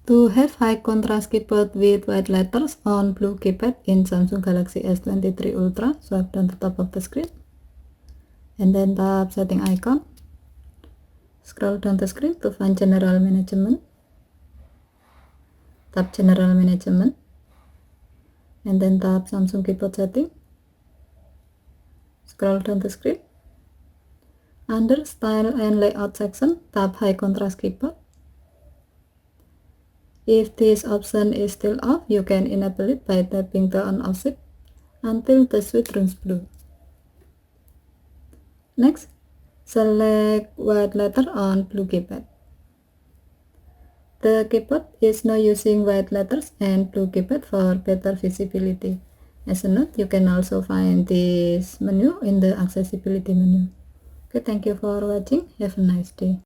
To have high contrast keyboard with white letters on blue keypad in Samsung Galaxy S23 Ultra, swipe down the top of the screen and then tap setting icon. Scroll down the screen to find general management. Tap general management and then tap Samsung keyboard setting. Scroll down the screen. Under style and layout section, tap high contrast keyboard. If this option is still off, you can enable it by tapping the on off switch until the switch turns blue. Next, select white letter on blue keypad. The keyboard is now using white letters and blue keypad for better visibility. As a note, you can also find this menu in the accessibility menu. Okay, thank you for watching. Have a nice day.